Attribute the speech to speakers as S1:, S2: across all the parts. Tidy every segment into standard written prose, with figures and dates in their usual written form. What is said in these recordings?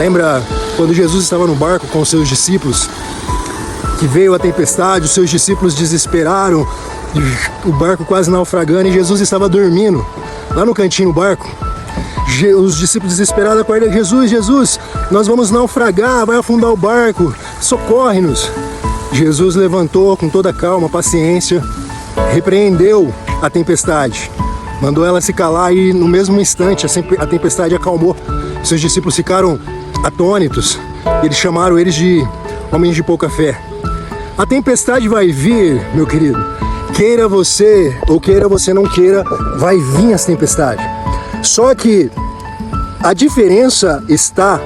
S1: Lembra quando Jesus estava no barco com os seus discípulos, que veio a tempestade, os seus discípulos desesperaram, o barco quase naufragando e Jesus estava dormindo lá no cantinho do barco. Os discípulos desesperados acordam: Jesus, nós vamos naufragar, vai afundar o barco, socorre-nos. Jesus levantou com toda calma, paciência, repreendeu a tempestade, mandou ela se calar e no mesmo instante a tempestade acalmou. Seus discípulos ficaram atônitos, eles chamaram eles de homens de pouca fé. A tempestade vai vir, meu querido, queira você ou queira você não queira, vai vir essa tempestade. Só que a diferença está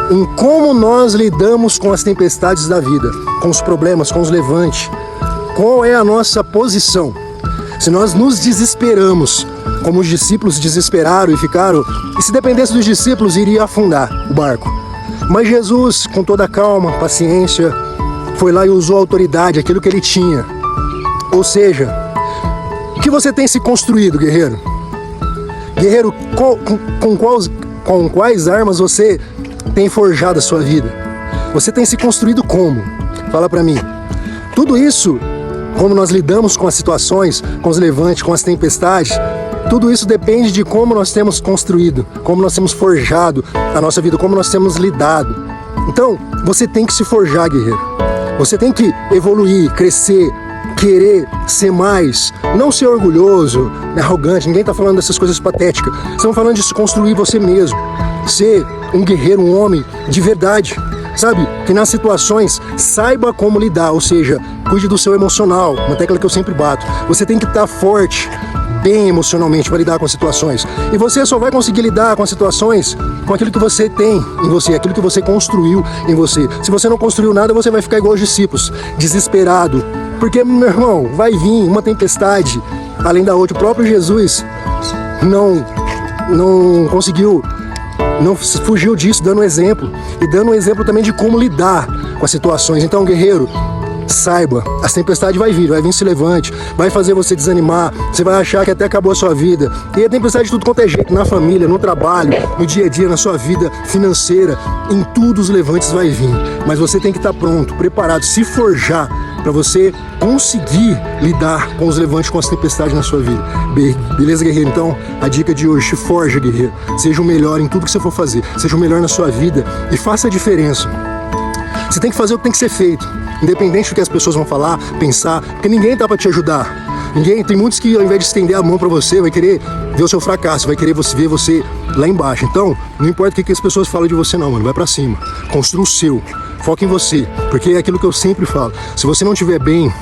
S1: em como nós lidamos com as tempestades da vida, com os problemas, com os levantes. Qual é a nossa posição? Se nós nos desesperamos, como os discípulos desesperaram e ficaram, e se dependesse dos discípulos, iria afundar o barco. Mas Jesus, com toda a calma, paciência, foi lá e usou a autoridade, aquilo que ele tinha. Ou seja, o que você tem se construído, guerreiro? Guerreiro, com quais armas você tem forjado a sua vida? Você tem se construído como? Fala pra mim. Tudo isso, como nós lidamos com as situações, com os levantes, com as tempestades, tudo isso depende de como nós temos construído, como nós temos forjado a nossa vida, como nós temos lidado. Então, você tem que se forjar, guerreiro. Você tem que evoluir, crescer, querer ser mais, não ser orgulhoso, arrogante. Ninguém está falando dessas coisas patéticas. Estamos falando de se construir você mesmo, ser um guerreiro, um homem de verdade, sabe? Que nas situações saiba como lidar, ou seja, cuide do seu emocional, uma tecla que eu sempre bato. Você tem que estar forte, bem emocionalmente para lidar com as situações. E você só vai conseguir lidar com as situações com aquilo que você tem em você, aquilo que você construiu em você. Se você não construiu nada, você vai ficar igual os discípulos, desesperado. Porque, meu irmão, vai vir uma tempestade além da outra. O próprio Jesus não conseguiu, não fugiu disso, dando um exemplo. E dando um exemplo também de como lidar com as situações. Então, guerreiro, saiba, as tempestades vai vir se levante, vai fazer você desanimar, você vai achar que até acabou a sua vida. E a tempestade de tudo quanto é jeito, na família, no trabalho, no dia a dia, na sua vida financeira, em tudo os levantes vai vir. Mas você tem que estar pronto, preparado, se forjar para você conseguir lidar com os levantes, com as tempestades na sua vida. Beleza, guerreiro? Então, a dica de hoje: se forja, guerreiro. Seja o melhor em tudo que você for fazer. Seja o melhor na sua vida e faça a diferença. Você tem que fazer o que tem que ser feito, independente do que as pessoas vão falar, pensar, porque ninguém tá para te ajudar. Tem muitos que, ao invés de estender a mão para você, vai querer ver o seu fracasso, vai querer ver você lá embaixo. Então, não importa o que as pessoas falam de você não, mano, vai para cima. Construa o seu, foca em você, porque é aquilo que eu sempre falo. Se você não estiver bem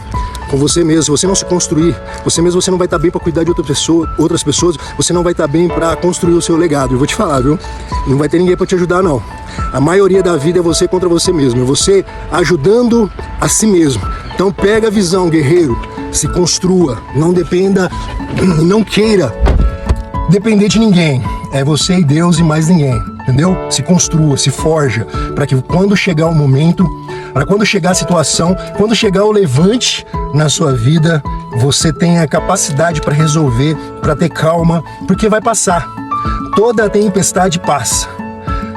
S1: com você mesmo, se você não se construir, você não vai estar bem para cuidar de outras pessoas, você não vai estar bem para construir o seu legado. Eu vou te falar, viu? Não vai ter ninguém para te ajudar, não. A maioria da vida é você contra você mesmo, é você ajudando a si mesmo. Então pega a visão, guerreiro, se construa, não dependa, não queira depender de ninguém. É você e Deus e mais ninguém, entendeu? Se construa, se forja, para que quando chegar o momento, para quando chegar a situação, quando chegar o levante na sua vida, você tenha capacidade para resolver, para ter calma, porque vai passar. Toda tempestade passa.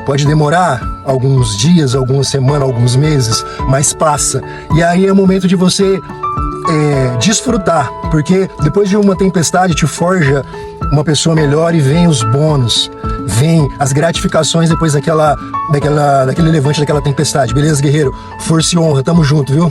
S1: Pode demorar alguns dias, algumas semanas, alguns meses, mas passa. E aí é o momento de você desfrutar, porque depois de uma tempestade te forja uma pessoa melhor e vem os bônus, vem as gratificações depois daquele levante, daquela tempestade. Beleza, guerreiro? Força e honra, tamo junto, viu?